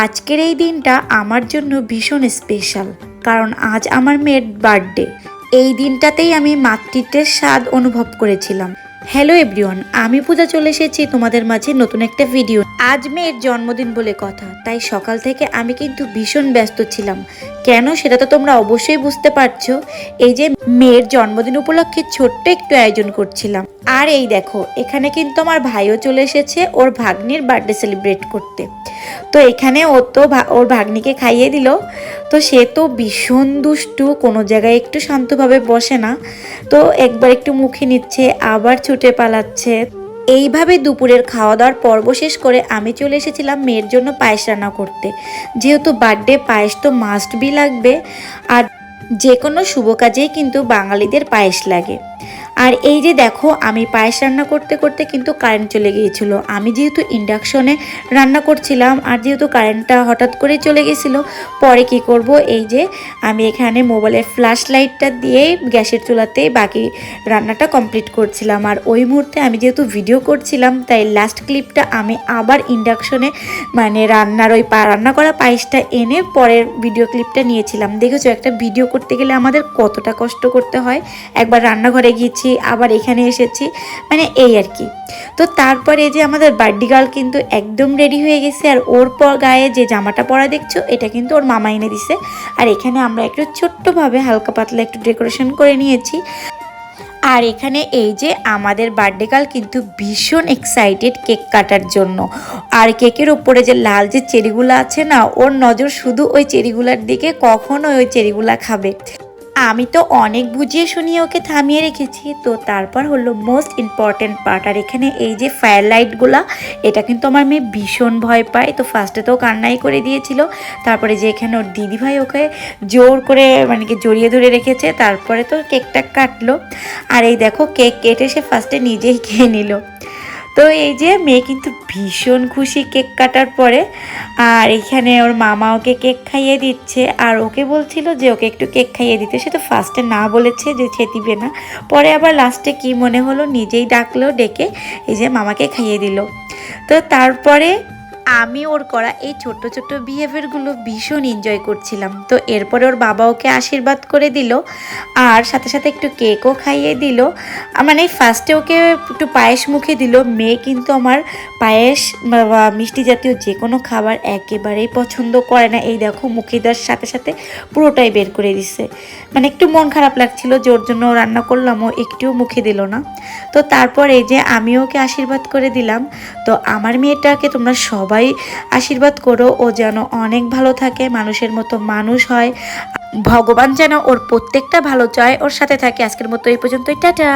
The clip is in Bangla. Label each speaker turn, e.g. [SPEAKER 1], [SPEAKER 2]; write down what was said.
[SPEAKER 1] আজকের এই দিনটা আমার জন্য ভীষণ স্পেশাল, কারণ আজ আমার মেয়ের বার্থডে। এই দিনটাতেই আমি মাতৃত্বের স্বাদ অনুভব করেছিলাম। হ্যালো এভরিওয়ান, আমি পূজা চলে এসেছি তোমাদের মাঝে নতুন একটা ভিডিও। আজ মেয়ের জন্মদিন বলে কথা, তাই সকাল থেকে আমি কিন্তু ভীষণ ব্যস্ত ছিলাম। কেন সেটা তো তোমরা অবশ্যই বুঝতে পারছো। এই যে মেয়ের জন্মদিন উপলক্ষে ছোট্ট একটু আয়োজন করছিলাম। আর এই দেখো, এখানে কিন্তু আমার ভাইও চলে এসেছে ওর ভাগ্নির বার্থডে সেলিব্রেট করতে। তো এখানে ও তো ওর ভাগ্নিকে খাইয়ে দিল। তো সে তো ভীষণ দুষ্টু, কোনো জায়গায় একটু শান্তভাবে বসে না। তো একবার একটু মুখে নিচ্ছে, আবার ছুটে পালাচ্ছে। এইভাবে দুপুরের খাওয়া দাওয়ার পর্ব শেষ করে আমি চলে এসেছিলাম মেয়ের জন্য পায়েস রান্না করতে। যেহেতু বার্থডে, পায়েস তো মাস্ট বি লাগবে। আর যে কোনো শুভ কাজেই কিন্তু বাঙালিদের পায়েস লাগে। আর এই যে দেখো, আমি পায়েস রান্না করতে করতে কিন্তু কারেন্ট চলে গিয়েছিল। আমি যেহেতু ইন্ডাকশনে রান্না করছিলাম, আর যেহেতু কারেন্টটা হঠাৎ করে চলে গেছিলো, পরে কি করব, এই যে আমি এখানে মোবাইলের ফ্ল্যাশ লাইটটা দিয়ে গ্যাসের চুলাতে বাকি রান্নাটা কমপ্লিট করছিলাম। আর ওই মুহূর্তে আমি যেহেতু ভিডিও করছিলাম, তাই লাস্ট ক্লিপটা আমি আবার ইন্ডাকশনে মানে রান্নার ওই রান্না করা পায়েসটা এনে পরের ভিডিও ক্লিপটা নিয়েছিলাম। দেখেছো, একটা ভিডিও করতে গেলে আমাদের কতটা কষ্ট করতে হয়। একবার রান্নাঘরে গিয়েছি, আবার এখানে এসেছি, মানে এই আর কি। তো তারপরে এই যে আমাদের বার্থডে গার্ল কিন্তু একদম রেডি হয়ে গেছে। আর ওর গায়ে যে জামাটা পরা দেখছো, এটা কিন্তু ওর মামা এনে দিছে। আর এখানে আমরা একটু ছোট্টভাবে হালকা পাতলা একটু ডেকোরেশন করে নিয়েছি। আর এখানে এই যে আমাদের বার্থডে গার্ল কিন্তু ভীষণ এক্সাইটেড কেক কাটার জন্য। আর কেকের উপরে যে লাল যে চেরিগুলো আছে না, ওর নজর শুধু ওই চেরিগুলার দিকে, কখন ওই চেরিগুলা খাবে। আমি তো অনেক বুঝিয়ে শুনিয়ে ওকে থামিয়ে রেখেছি। তো তারপর হলো মোস্ট ইম্পর্টেন্ট পার্ট। আর এখানে এই যে ফায়ার লাইটগুলা, এটা কিন্তু আমার মেয়ে ভীষণ ভয় পায়। তো ফার্স্টে তো কান্নাই করে দিয়েছিল। তারপরে যে এখানে ওর দিদিভাই ওকে জোর করে মানে কি জড়িয়ে ধরে রেখেছে। তারপরে তো কেকটা কাটলো। আর এই দেখো, কেক কেটে সে ফার্স্টে নিজেই খেয়ে নিল। তো এই যে মেয়ে কিন্তু ভীষণ খুশি কেক কাটার পরে। আর এখানে ওর মামা ওকে কেক খাইয়ে দিচ্ছে। আর ওকে বলছিল যে ওকে একটু কেক খাইয়ে দিতে। সে তো ফার্স্টে না বলেছে যে সে দিবে না, পরে আবার লাস্টে কি মনে হলো নিজেই ডাকলো, ডেকে এই যে মামাকে খাইয়ে দিল। তো তারপরে আমি ওর করা এই ছোট্ট ছোট্ট বিহেভিয়ারগুলো ভীষণ এনজয় করছিলাম। তো এরপরে ওর বাবা ওকে আশীর্বাদ করে দিল, আর সাথে সাথে একটু কেকও খাইয়ে দিল। মানে ফার্স্টে ওকে একটু পায়েস মুখে দিল। মেয়ে কিন্তু আমার পায়েস বা মিষ্টি জাতীয় যে কোনো খাবার একেবারেই পছন্দ করে না। এই দেখো, মুখে দেওয়ার সাথে সাথে পুরোটাই বের করে দিচ্ছে। মানে একটু মন খারাপ লাগছিল যে ওর জন্য রান্না করলাম, ও একটুও মুখে দিল না। তো তারপর এই যে আমি ওকে আশীর্বাদ করে দিলাম। তো আমার মেয়েটাকে তোমরা সবাই আশীর্বাদ করো, ও যেন অনেক ভালো থাকে, মানুষের মতো মানুষ হয়, ভগবান যেন ওর প্রত্যেকটা ভালো চায়, ওর সাথে থাকে। আজকের মতো এই পর্যন্তই, টাটা।